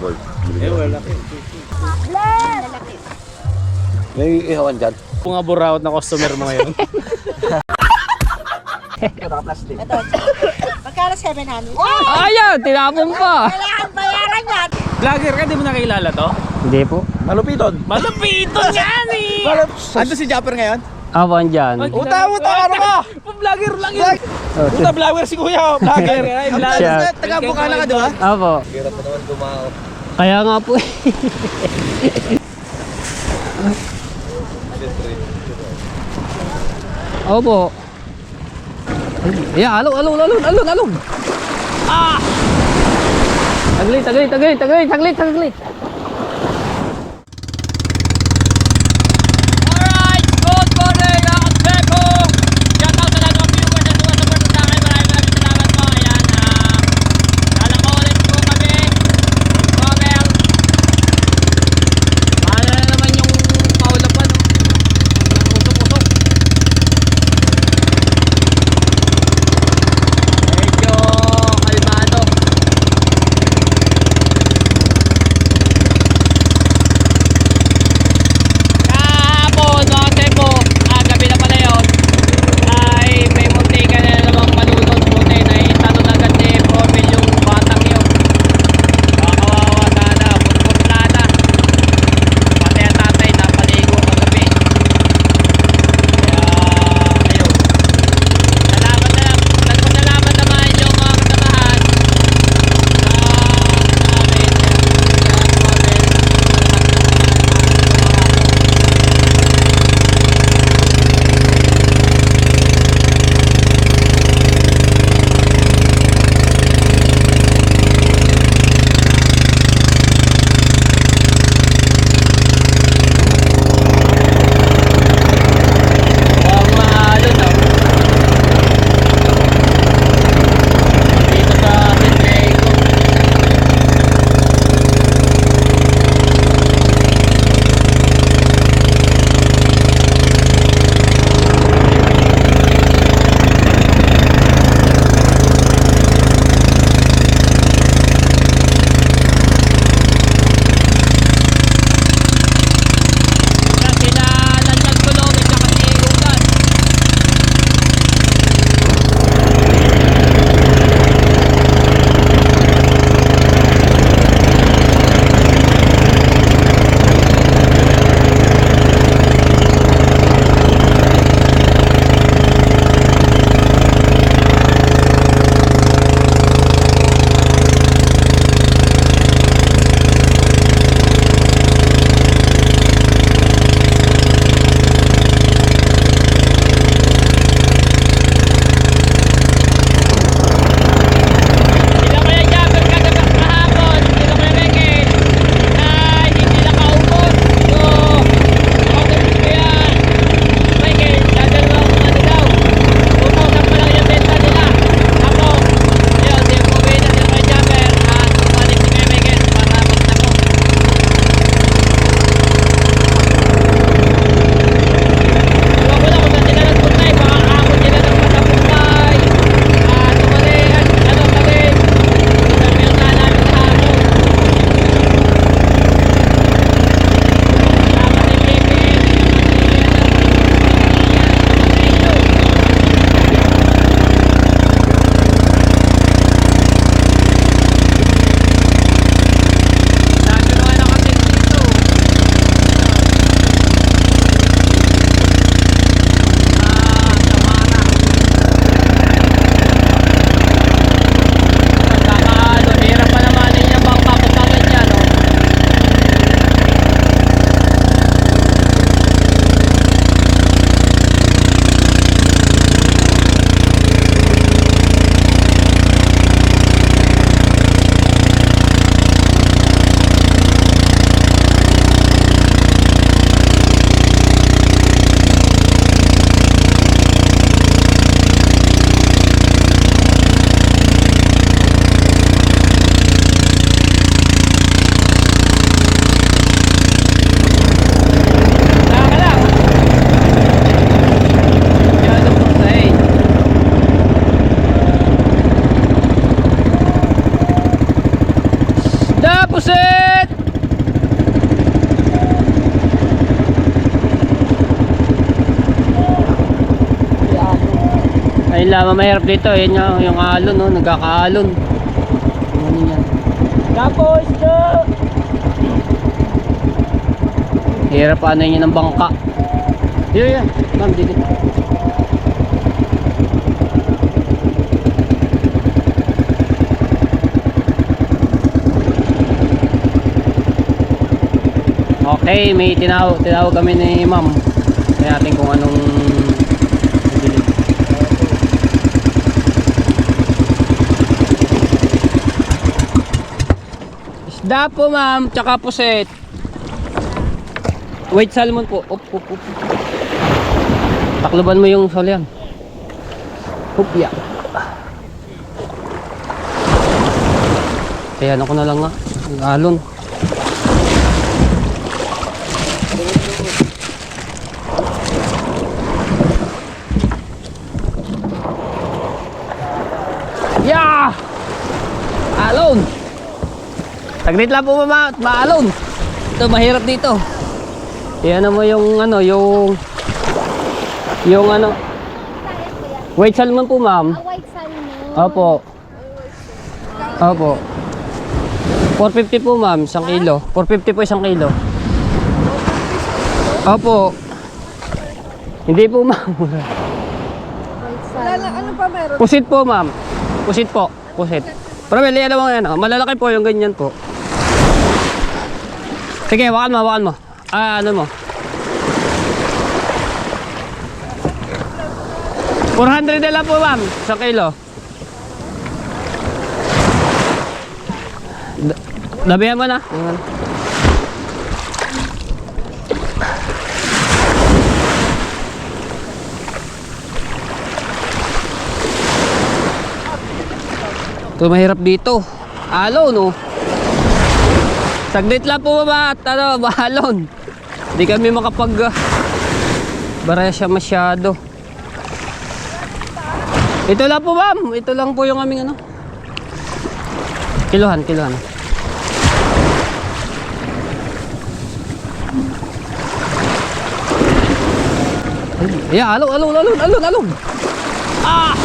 Boy. Wala. May ihawan dyan. Kung aburaot na customer mo ngayon. Ito, magkano 700? Ayaw, tinapon pa. Kailangan bayaran yan. Vlogger ka, di mo nakilala to? Hindi po. Malupiton. Malupiton yan eh! Ando si Japper ngayon? Ako andyan. Uta, ano ka? Vlogger lang yun! Oh, Uta, vlogger si kuya! Vlogger! Siya. Taga-Bukana ka, di ba? Apo. Hirap pa naman dumao. Kaya nga po eh. Opo. Yeah, alon. Ah! Taglit. Alright, good morning mga katsepong! Shout out sa lahat ng viewers at sumasaport sa akin. Maraming salamat po. Ayan, lalako ulit po kami. Coral. Paano na naman yung paulapan, no? Usok-usok. Medyo kalmado. Da, pusit! Ayun lamang mahirap dito. Yan yung alon, no? Nagkakaalon. Ano yan? Tapos na! Hirap ano yun ng bangka. Yan. Ma'am, dito. Okay, may tinawag kami ni ma'am. Kaya natin kung anong bibili. Isda po ma'am, tsaka puset. White salmon po. Up. Takloban mo yung solyan. Hupya. Kaya ano ko na lang nga. Ang alon. Yeah! Alon! Saglit lang po maalon. Ito mahirap dito. Yan mo yung ano, yung ano. White salmon po, ma'am. White salmon. Opo. 450 po, ma'am, 1 kilo. 450 po 1 kilo. Opo. Hindi po, ma'am. Ano pa meron? Pusit po, ma'am. Pusit po. Pero may liyan naman yan. Malalaki po yung ganyan po. Sige, wakan mo. Ano mo? 400 na lang po, ma'am. 1 kilo. Dabihan mo na. Ito mahirap dito. Alon, no? Saglit lang po ba at alon. Hindi kami baraya siya masyado. Ito lang po, ma'am. Ito lang po yung aming ano. Kiluhan. Yeah, alon. Ah!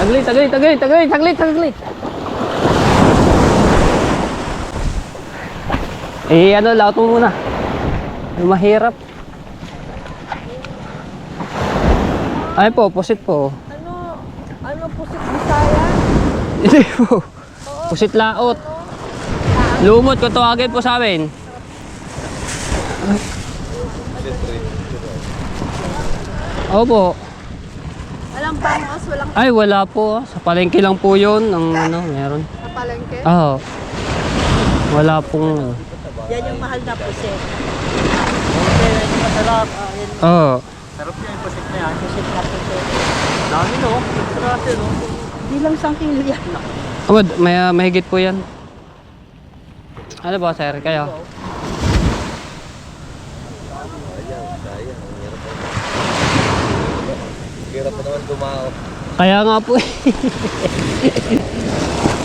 Taglit. Laot mo muna. Mahirap. Ay po, pusit po. Ano pusit Bisaya? Hindi po. Pusit laot. Lumot ko tawagin po sa amin. Opo. Walang bangos, walang Ay, wala po. Sa palengke lang po yun. Ang ano, meron. sa palengke. Oo. Wala pong... Yan yung mahal na pusit. Oo. Sarap niya yung pasit na yan. Pusit na pusit. Dami no? Sarate no? Di lang 1 kilo yan. Mahigit po yan. Ano ba, sir? Kayo? Hirap pa naman dumao. Kaya nga po.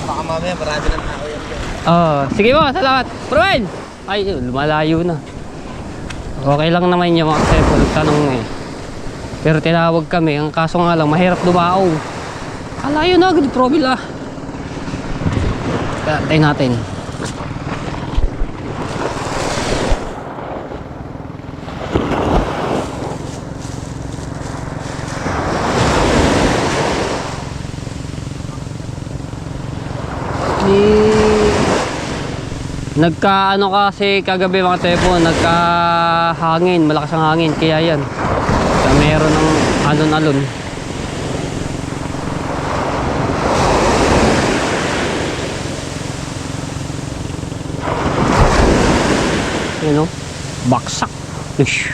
Baka mamaya marami ng tao yan. Oo. Sige po, salamat. Proel! Ay, lumalayo na. Okay lang naman yung mga kasi po nagtanong eh. Pero tinawag kami. Ang kaso nga lang, mahirap dumao. Kalayo na agad, Proel ah. Tayo natin. Nagka-ano kasi kagabi mga tepo, nagka-hangin, malakas ang hangin, kaya yan. Kaya meron ng alon-alon. Yun o, baksak. Ush.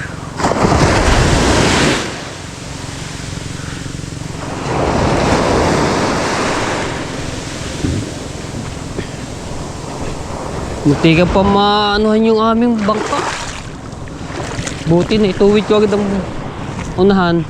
Mutiga pa maanuhan yung aming bangka. Buti na ituwid ko agad ang unahan.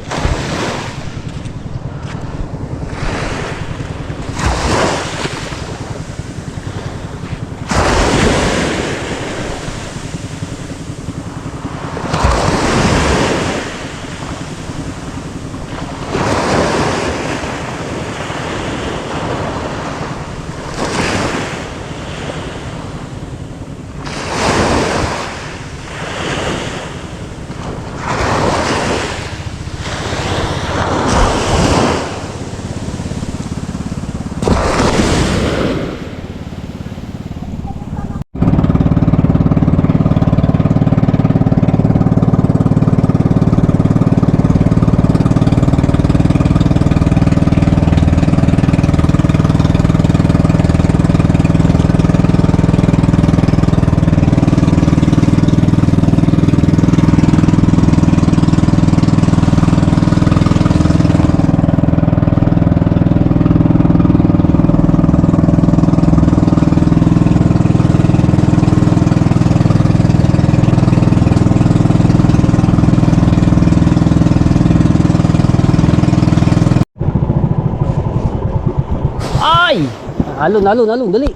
Alon, alon, alon, dali.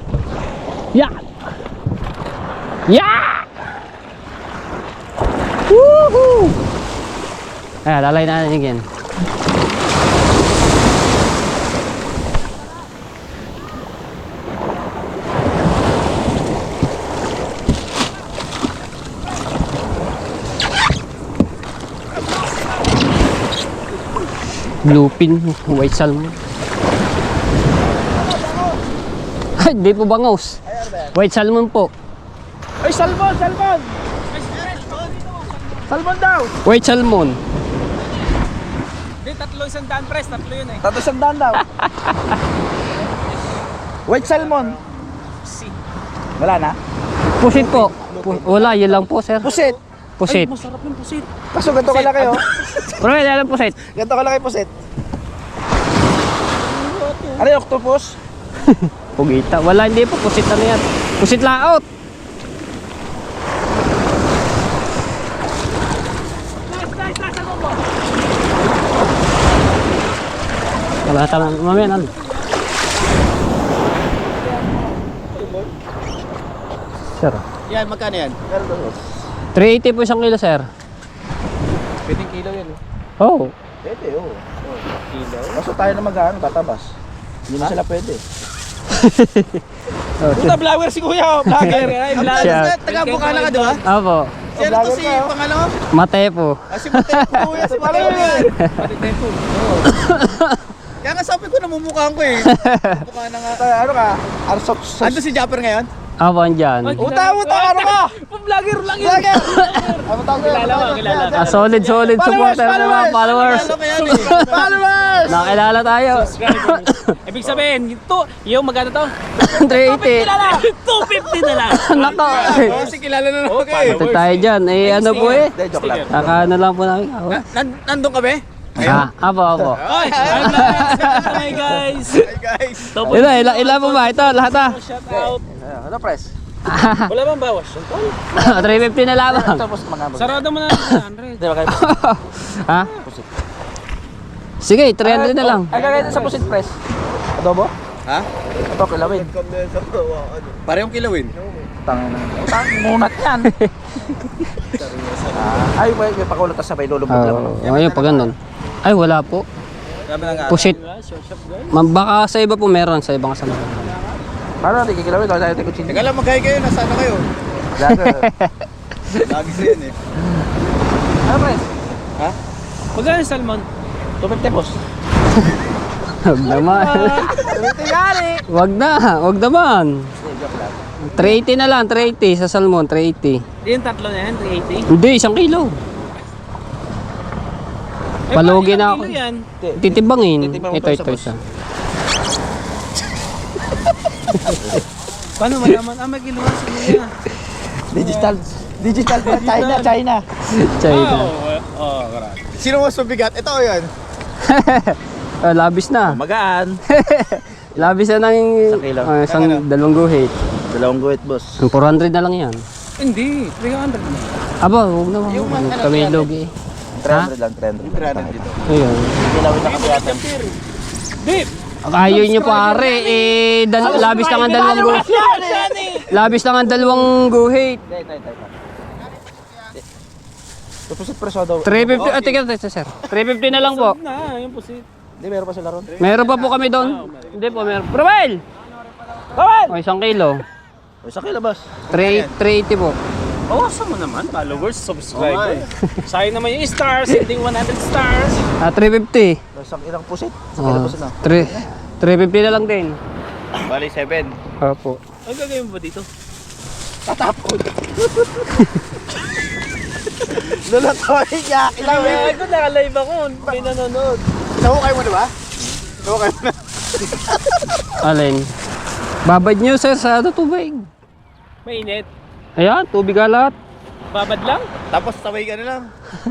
Yeah! Yeah! Woohoo! Ayan, lalay na natin yan. Bluefin, white salmon. Ay, di po bangaws. White salmon po. Ay, salmon, salmon! Salmon daw! White salmon. Hindi, tatlo isang daan press, tatlo yun eh. Tatlo sandaan daw. White salmon. Wala na? Pusit po. Wala, yun lang po, sir. Pusit. Pusit. Masarap yung pusit. Kaso ganito kalaki oh. Pero wala lang pusit. Ganito kalaki pusit. Ano yung octopus? Pugita. Wala, hindi po. Pusit ano yan. Pusit laot. Wala tama. Mamaya na. Sir. Yan, magkano yan? 380 po isang kilo, sir. Pwedeng kilo yan eh. Oh. Pwede oh. Kilo? Kaso tayo na mag-ano, tatabas. Hindi na sila pwede. Oh, Puta, vlogger si Kuya, vlogger. Ay, Siya. Taga-Bukana ka, di ba? Opo. Si ano to si pangano? Mate po. Si Mateo, Kuya, si Mateo yan. Mateo. Kaya nga sabi ko, namumukhaan ko eh. Bukana nga. Ano ka? Arsok. Ando si Japper ngayon? Opo, andyan. Uta, ano ka? Vlogger lang yun. Vlogger! Ano tawag yun? Kilala mo, kilala. Solid supporter ng mga followers. Followers! Nakilala tayo. Ibig sabihin, yung magkano to? 380. 250 na lang. Nako. Kasi kilala na naman kayo. Ito tayo dyan. Eh, ano po eh. Hindi, joke lang. Kakaano lang po namin. Nandun ka ba? Opo. Oy, hi guys. Hi guys. Ilan po ba? Ito, lahat ah. Shout out. Ano press? Wala bang bawas? 350 na lamang. Tapos mga Sarado mo na 100. Di ba kayo? Ha? Sige, 300 na lang. Ay, gagawin sa pusit press. Adobo? Ha? Ito, kilawin. Parehong kilawin? Tangin na. Ngunat yan. Ay, may pakulot na sabay lulubog lang. Ngayon, pag ganun. Ay, wala po. Pusit. Baka sa iba po meron, sa ibang kasama. Paano natin kikilawin? Kaya tayo tikutsin. Teka lang, magkaya kayo. Nasaan na kayo? Lagi sa yan eh. Ano press? Ha? Magkano yung salmon? 250 boss. Wag naman. Wag na, wag naman. 380 na lang, 380 sa salmon, 380. Yung tatlo na yan, 380. Hindi, 1 kilo. Palugi na ako. Titibangin. Titibang mo Ito, to sa ito, boss. ito. Paano malaman? May kiluhan si Kuya. Digital. Digital. China, China. China. Karami. Sino mas mabigat? Ito o yan? Labis na. Magaan. Labis na ng kilo. isang dalawang guhit. Dalawang guhit boss. 400 na lang yan. Hindi, 300 na. Aba, huwag na. Yung Huwag ano, kami 300. lugi. 300 lang, 300 dito. Ayun. Kilawin na kami yata. Dip! Ayaw nyo pare, labis lang ang dalawang guhit. Labis lang ang dalawang guhit. Tapos sa preso daw. 350, tingnan tayo sir. 350 na lang po. Na, yung pusit. Hindi, meron pa sila ron. Meron pa po kami doon. Hindi po, meron. Proel! O, 1 kilo. O, sa kilabas. 380 po. Bawasan mo naman, followers, subscriber. Sayang naman yung stars, hindi 100 stars. 350. Sa ilang pusit. Sa Oh, kilabas na. 350 na lang din. Bali, 7. Opo. Ang gagawin mo ba dito? Tatapon. Lulatoy niya. Kilawin ko, naka-live ako, may nanonood. Nahukay mo diba? Nahukay mo na. Alin? Babad nyo sir sa tubig. Mainit. Ayan, tubig alat. Babad lang? Tapos sabay ka na lang.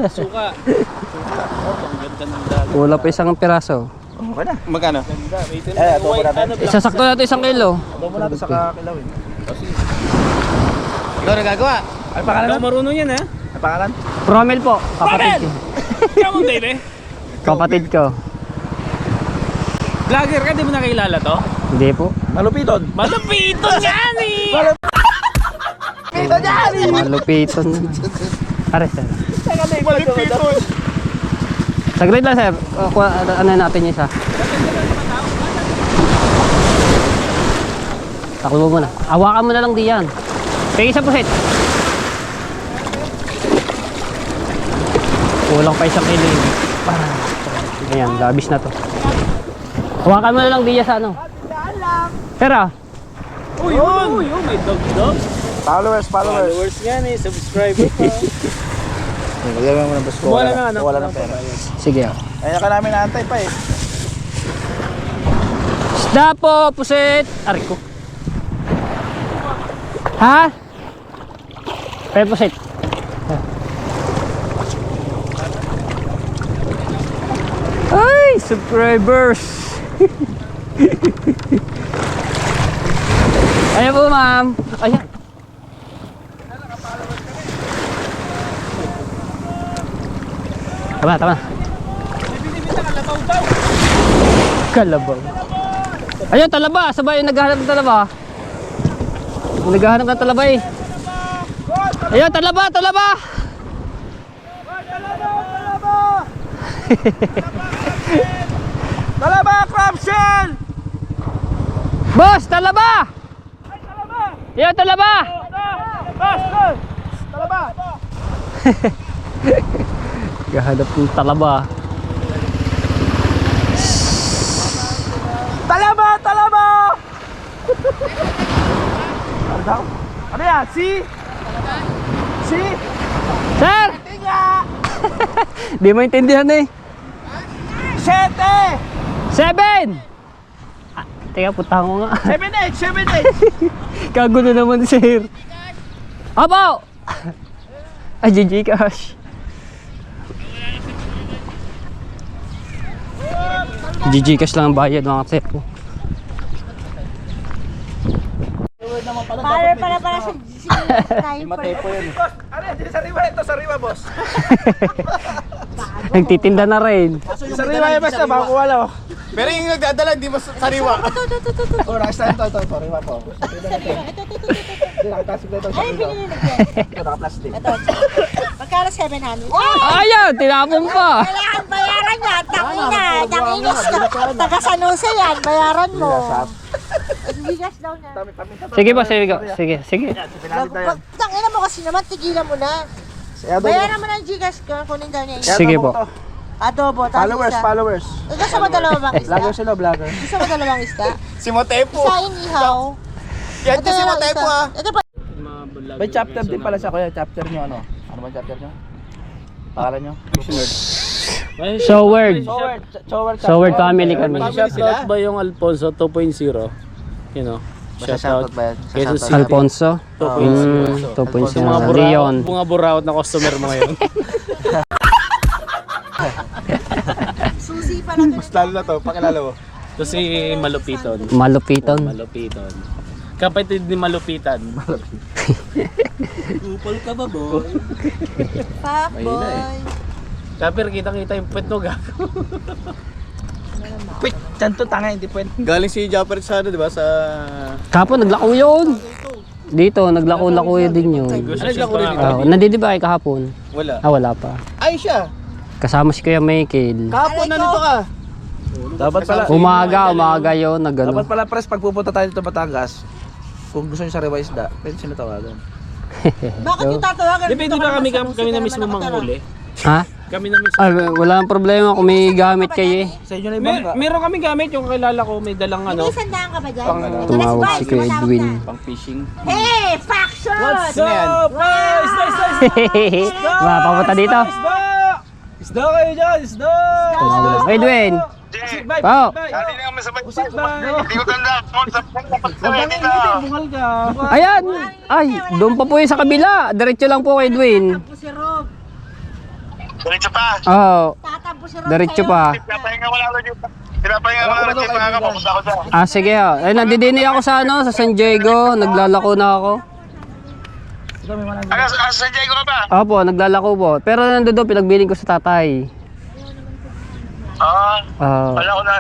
Suka. Ang ganda ng dagat. Wala pa isang piraso. Okay na. Magkano? Ganda. May ito Eh, ito white, muna tayo. black. Isasakto natin 1 kilo. Doon mo natin sa kakilawin. Ikaw nagagawa. Ay pangalan Ikaw marunong yan, ha? Ay pangalan? Promel po, kapatid ko. Ikaw hindi, eh. Kapatid ko. Vlogger ka, di mo nakilala to? Hindi po. Malupiton. Malupiton yan eh! Malupiton. Ares, sir. Malupiton. Saglit lang, sir. Ano natin yung isa? Takbo mo na. Awakan mo na lang diyan. Kaya isa po, set. Kulang pa isang kilo yun. Ayan, labis na to. Hawakan mo na lang diyan sa ano. Tara. Uy, may dog. Followers. Followers yan eh, subscriber pa. Gagawin mo ng bus ko. Wala na ano. Wala ng pera. Sige. Ayun ka namin naantay pa eh. Isda po, puset. Aray ko. Ha? Kaya puset. Ay, subscribers. Ayan po, ma'am. Ayan. Tama. Kalabaw. Ayun, talaba. Sabay yung naghahanap ng talaba. Yung naghahanap ng talaba eh. Ayun, talaba. Talaba, crab shell! Boss, talaba! Ayun, talaba! Talaba! Gahanap ng talaba. Talaba! Ano daw? Ano yan? Si? Sir! Tinga! Di mo intindihan eh. 7! 7! Ah, teka, putahan ko nga. 7-8! Kagulo naman, sir. Apo! Ay, GG cash. GG cash lang ang bayad, mga tepo. Para sa sniper. Ano yan? Ito sa riwa, boss. Nagtitinda na rin. Sa riwa yan, basta. Baka kuwala, oh. Pero yung nagdadala, hindi mo sa riwa. Oh, nakastand to. Riwa po. Nakatasig na ito sa Ay, riwa. pinilagyan. Ito, naka-plastic. Ito. Magkano 700? Ayan, tinapon pa. Kailangan bayaran yan. Tanginas ka. Taga San Jose yan. Bayaran mo. Bigas daw na. Sige ba, sige. Pinalita yan. Tangina mo kasi naman. Tigilan mo na. Bayaran mo ng Gcash ka. Kunin daw niya. Sige po. Adobo. Followers. Gusto mo dalawang bang isda? Vlogger sila, vlogger. Gusto mo dalawang isda? Si Motepo. Isa yung ihaw. Yan Ito si yung Motepo, isa. ah. Ito pa. May chapter din pala siya, kuya. Chapter nyo ano? Ano ba chapter nyo? Pangalan nyo? Showword. Showword Showword family kami. Shoutout ba yung Alfonso 2.0? You know? Shoutout ba yan? Quezon City. Alfonso. 2.0. 2.0. Mga Leon. buraot na customer mo ngayon. Susi pala to. Lalo na to, pakilala mo. Ito si Malupiton. Malupiton. Malupiton. Kapatid ni Malupitan. Upal ka ba, boy? Fuckboy. Kapir, kitang-kita yung puwet mo, gago. Wait, tanto tanga, hindi pwede. Galing si Japper sa ano, di ba? Sa... Kahapon, naglako yun. Dito, naglako-lako din yun. Ano naglako rin dito? Nandito ba kayo kahapon? Wala. Wala pa. Ay, siya! Kasama si Kuya Michael. Kahapon na nito ka! Dapat pala... Umaga yun, nagano. Dapat pala pres, pag pupunta tayo dito Batangas, kung gusto nyo sa Rewa Isda, pwede sila tawagan. Bakit yung tatawagan? Depende ba kami na mismo manghuli? Ha? Kami na mismo. Wala nang problema kung may gamit kayo eh. Sa inyo na yung bangka. Meron kami gamit, yung kakilala ko may dalang ano. May sandaan ka ba dyan? Tumawag si Kuya Edwin. Pang fishing. Hey, faction! What's Sino yan? up? Papunta dito. Isda kayo dyan, isda! Tumawag. Kuya Edwin. Pao. Hindi ko tanda. Bungal ka. Ayan. Ay, doon pa po yung sa kabila. Diretso lang po kay Edwin. Tatampo si Rob. Diretso pa. Oo. Tatampo si Rob Diretso sa'yo. pa. Pinapahinga mo lang yung mga kapapunta ko dyan. Ah, sige ho. Ay, nandidini ako sa ano, sa San Diego. Naglalako na ako. Sa Diego ka ba? Opo, naglalako po. Pero nandun doon, pinagbiling ko sa tatay. Oo. Ah, Wala ko na.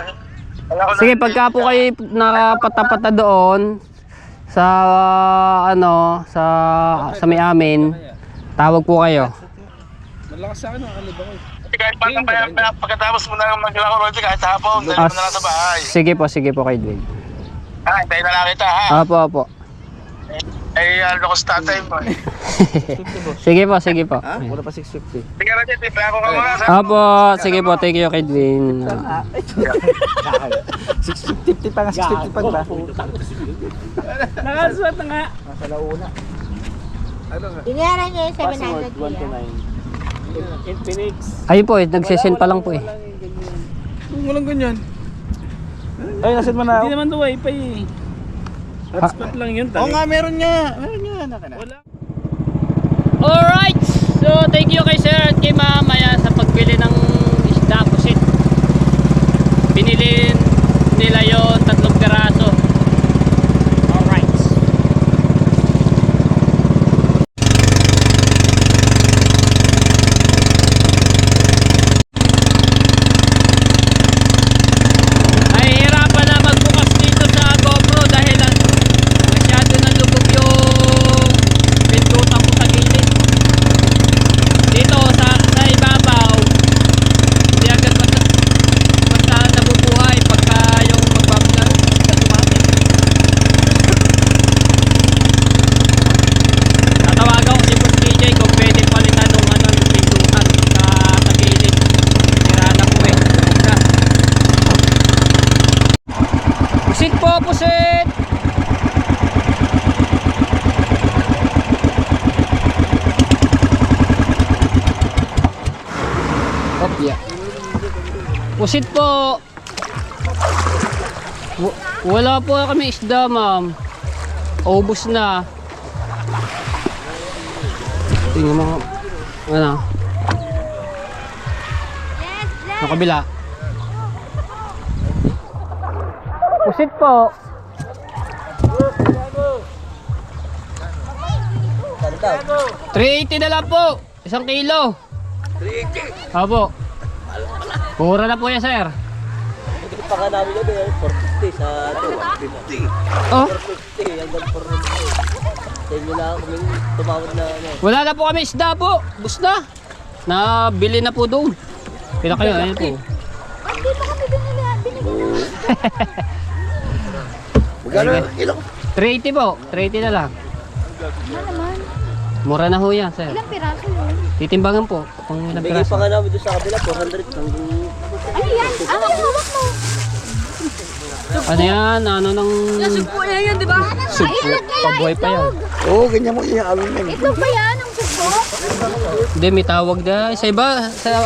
Sige, pagka po kayo nakapatapata doon sa ano, sa may amin, tawag po kayo. Malakas sa akin, nakalib ako. Kahit pagkatapos mo na maglaro, Roger, kahit hapon, dali mo na lang sa bahay. Sige po kay Dwayne. Hintayin na lang kita, ha? Opo. Ano ko sa tatay mo. Sige po. Wala pa 650. Sige, Roger, plano ka muna. Opo, sige po, thank you kay Dwayne. 650 pa nga, 650 pa ba? Nakaswat na nga. Nasa launa. Binayaran niya yung 700 kuya. Infinix. Ayun po, nagsesend pa lang po eh. Walang ganyan. Ay, nasin mo na Hindi ako. naman to wifi eh. Hotspot lang yun. Oo nga, meron nga. Wala. Alright, so thank you kay sir at kay mamaya sa pagbili ng isda pusit. Binili nila yon 3 piraso. Alright. Ay, hirapan na magbukas dito sa GoPro dahil masyado na lubog yung pintutan ko sa gilid. Dito sa ibabaw, hindi agad basta nabubuhay pagka yung magbablog sa tumating. Tatawagan ko si Boss DJ kung pwede palitan nung ng pintutan sa gilid. Tira na ko eh. Pusit po, pusit! Kopya. Pusit po. Wala po kami isda, ma'am. Ubus na. Tingnan mo. Ano? Sa kabila. Pusit po. $380 na lang po. 1 kilo. Opo. Pura na po yan, sir. Paka namin yun eh, 450 sa 150. Oh, 450 hanggang 450. Sa inyo na kaming tumawad na ano. wala na po kami isda po. Bus na. Nabili na po doon. Pila kayo, ayun po. Hindi pa kami binili. Magkano kilo? 380 po. 380 na lang. Ano naman? Mura na ho yan, sir. Ilang piraso yun? Titimbangan po kung ilang Bigay piraso. pa nga namin doon sa kabila, 400 hanggang... Ano yan? Hawak mo. Ano yan? Ano nang... Sugpo na yan, di ba? Sugpo. Pabuhay pa yan. Oo, ganyan mo iyaawin yan. Ito ba yan ang sugpo? Hindi, may tawag na. Sa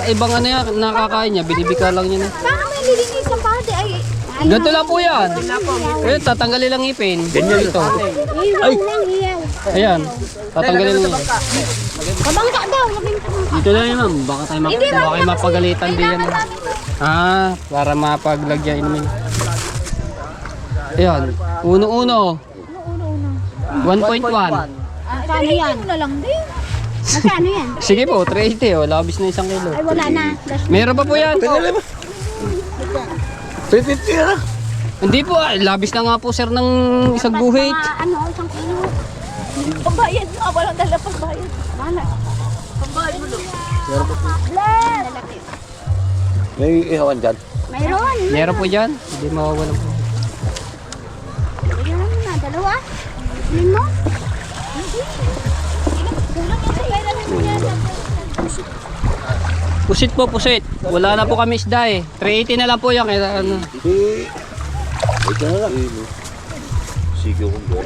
ibang ano yan, nakakain niya. Binibika lang niya na. Paano may lilinis sa pati? Ay, Ganito lang po yan. Eh, tatanggalin lang ipin. Ganyan ito. iyaw lang, iyaw. Ayan. Tatanggalin lang yan. Kabangka daw, labing Dito na yun, ma'am. Baka tayo mapagalitan din yan. Para mapaglagyan inumin. Ayan. Uno-uno. 1.1. Magkano yan? na lang din. Magkano yan? Sige po, 380. Oh. Labis na 1 kilo. Ay, wala na. Meron pa po yan. 350 na. Hindi po, labis na nga po sir ng isang guhit. Ano, isang kilo. Pagbayad mo, walang dala pagbayad. Wala. Pagbayad mo, Bless! May ihawan dyan. Mayroon. Meron po dyan. Hindi mawawalan po. Bigyan mo na, dalawa. Bilhin mo. Hindi. Kulang yan sa pera mo yan. Pusit po, pusit. Wala na po kami isda eh. 380 na lang po yan. Kaya ano. Ito na lang. Sigaw kong doon.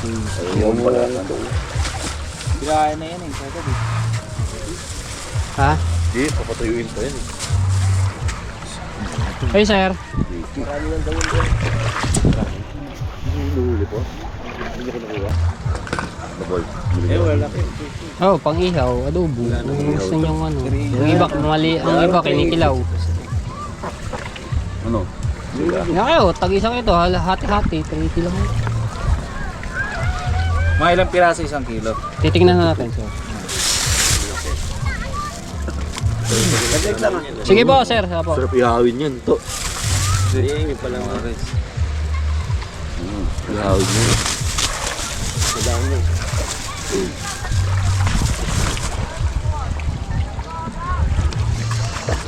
Ayaw mo pala na doon. Birahan na yan eh. Ha? Hindi, papatayuin pa yan. Hey sir. Huli po. Hindi ko nakuha. Nabol. Wala. Oh, pang-ihaw, adobo. Yung gusto niyong ano. Yung iba, ang iba kinikilaw. Ano? Nga kayo, tag-isang ito, hati-hati, 380 lang. Mga ilang piraso 1 kilo? Titingnan na natin sir. Sige po sir, po. Sarap ihawin yan. To. Hindi pala mga res. Gawin mo. Kailangan mo.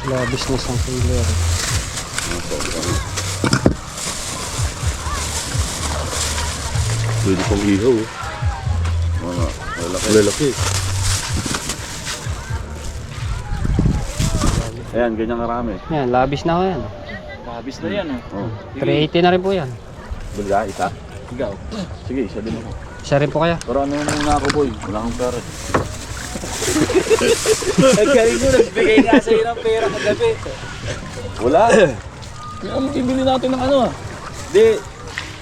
Labis na isang kilo. Pwede pang ihaw. Lalaki. Ayan, ganyan karami. Yan, labis na ako yan. Labis na yan. Oh. 380 na rin po yan. Baga, isa. Ikaw. Sige, isa din ako. Isa rin po kaya. Pero ano muna ako, boy? Wala akong pera. Nagkarin mo, nagbigay nga sa'yo ng pera kagabi. Wala. Ang bibili natin ng ano ah. Hindi.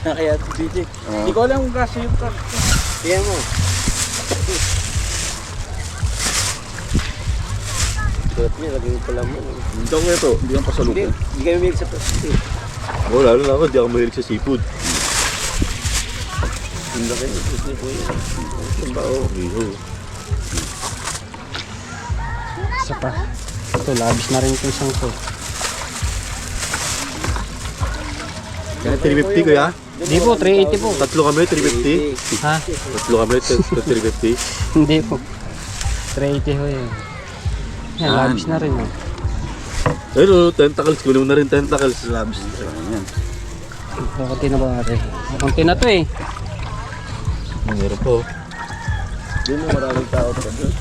Kaya DJ. Hindi ko alam kung kasi yung car. Tingnan mo. Suot niya, laging pala mo. Hindi ako ito. Hindi kang pasalubong. Hindi kami mahilig sa plastic. Oh, lalo na ako. Hindi ako mahilig sa seafood. Hindi na kayo. Hindi po yun. Ihaw. Isa pa. Ito, labis na rin itong isang to. Kaya 350 kuya? Hindi po, 380 po. Tatlo kami, 350. Ha? Tatlo kami, 350. Hindi po. 380 ho yun. Yan, labis na rin. Oh. Pero tentacles, kunin mo na rin tentacles. Labis na rin yan. Kunti na ba rin? Kunti na to eh. Meron po. Doon mo maraming tao pa doon.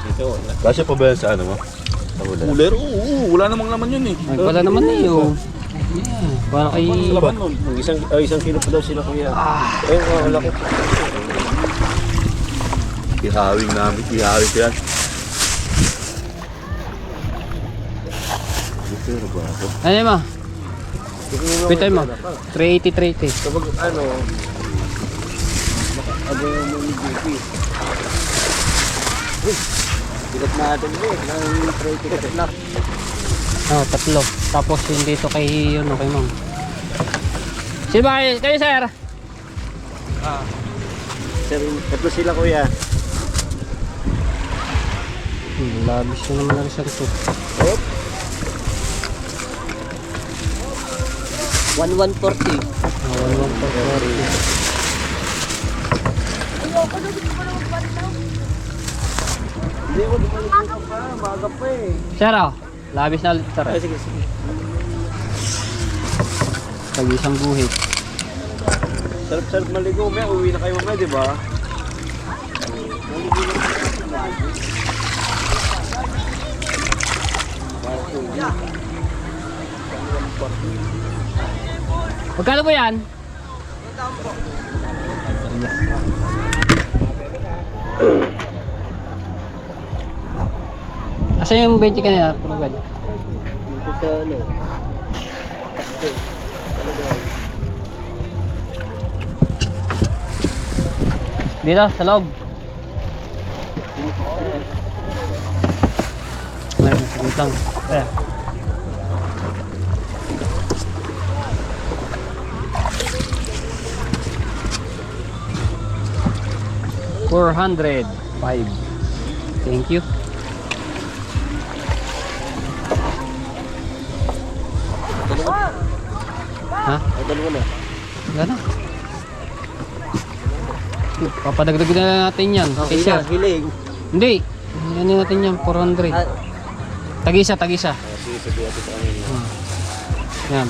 Dito wala. Kasi pa ba yan sa ano mo? Sa hula? Cooler? Oo, wala namang laman yun eh. Ay, wala naman eh. Oh. Yeah. Parang kay... Laman nun. Isang kilo pa daw sila kuya. Ayun, ang laki. Ihawing namin, ihawing ko yan. Pero ba ako? Ano yun ma? Pitay mo. 380. Kapag ano, ano mo ni JP. Bigat natin eh, ng 30 na. Oh, tatlo. Tapos yung dito kay yun, kay ma'am. Sino ba kayo sir? Sir, tatlo sila kuya. Labis na naman ang isang to. 1140. 1140. Hindi ko dumalimutan pa, maga pa eh. Sir oh, labis na ulit sir. Ay, sige, sige. Pag isang guhit. Sarap-sarap maligo, may uwi na kayo mamaya, di ba? Magkano po yan? Asan yung 20 kanina? Pulagad. Dito sa ano. Dito, sa loob. Ayun, saglit lang. Ayan. $405. Thank you. Ha? Ay, dalawa na. Wala na. Papadagdag na natin yan. Okay, sir. Hiling. Hindi. Ano natin yan? 400. Ah, Tag-isa. sige, sabi natin sa kanila. Yan.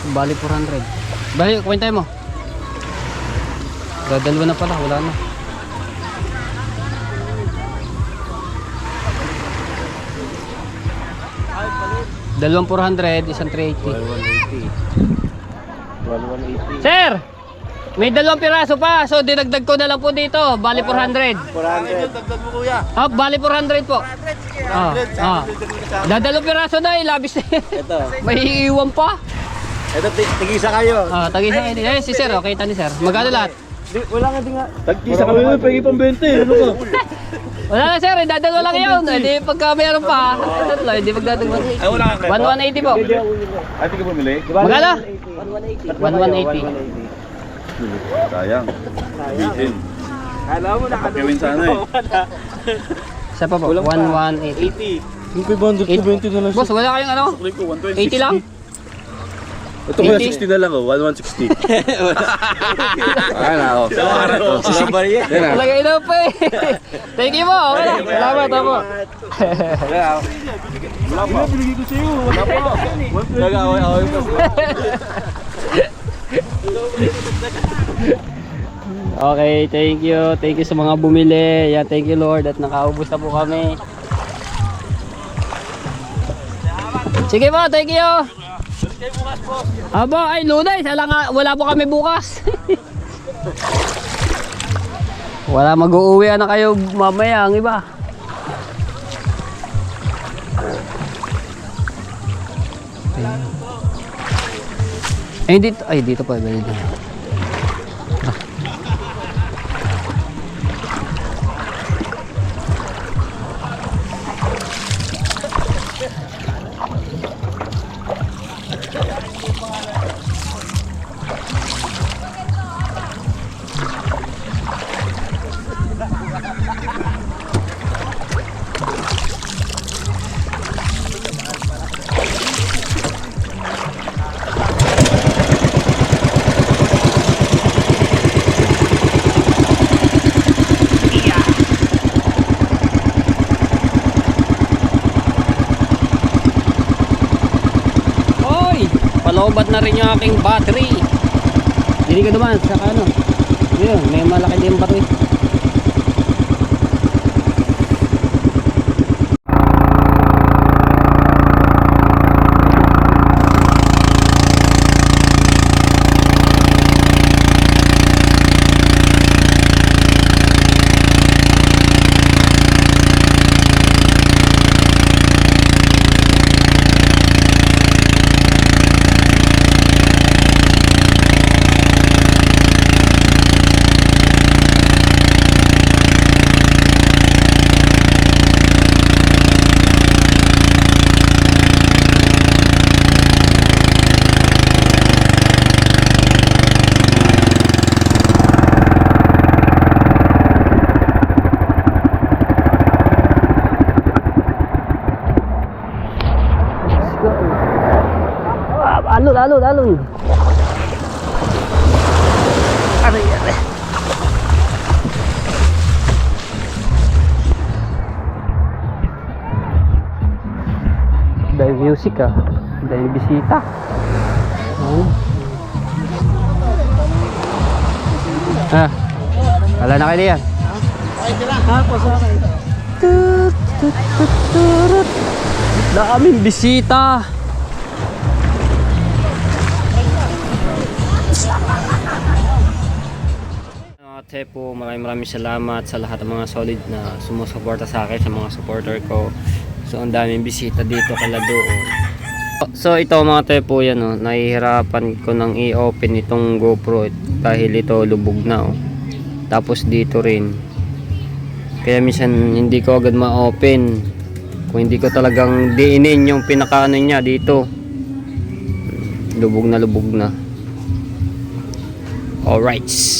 Bali 400. Bali, kwenta mo. Dalawa na pala. Wala na. Dalawang 400, isang 380. 1180. Sir! May dalawang piraso pa. So, dinagdag ko na lang po dito. Bali 400. 400. Dagdag mo kuya. Ah, bali 400 po. Ah. Dadalawang piraso na eh. Labis na yan. Ito. May iiwan pa. Ito, tigisa kayo. Ah, tag-isa kayo. Eh, si sir, okay, tani sir. Magkano lahat? Wala nga din nga. Tag-isa kami mo, pagi pang 20. Ano ka? Wala na sir, dadalo lang yun. Hindi pagka meron pa. Hindi magdadagdag. Ay, wala kang 1180 po. Ate ka bumili? Magkano? 1180. 1180. Sayang. Bitin. Alam mo na. Gawin sana eh. Isa pa po, 1180. 80. Yung 520 na lang. Boss, wala kayong ano? 80 lang? Ito kaya 80? 60 na lang oh, 1160. Ayan na ako. Lagay na pa eh. Thank you po. Okay lang. Salamat po. Binigay ko sa'yo. Wala pa. Nag-away-away pa. Okay, thank you. Thank you sa mga bumili. Yan, thank you Lord at nakaubos na po kami. Sige po, thank you. Aba, ay Lunes, wala po kami bukas. Wala, mag-uuwi na kayo mamaya ang iba. Dito pa ba dito? Paloobat na rin yung aking battery. Hindi ka naman sa ano. Yun, may malaki din battery. Alon. Aray. Dahil music dahil bisita. Wala na kayo yan. Daming bisita. Po, maraming salamat sa lahat ng mga solid na sumusuporta sa akin, sa mga supporter ko. So ang daming bisita dito kala doon. So ito mga tepo yan nahihirapan ko nang i-open itong GoPro dahil ito lubog na Tapos dito rin. Kaya minsan hindi ko agad ma-open kung hindi ko talagang diinin yung pinakaano niya dito. Lubog na. Alright.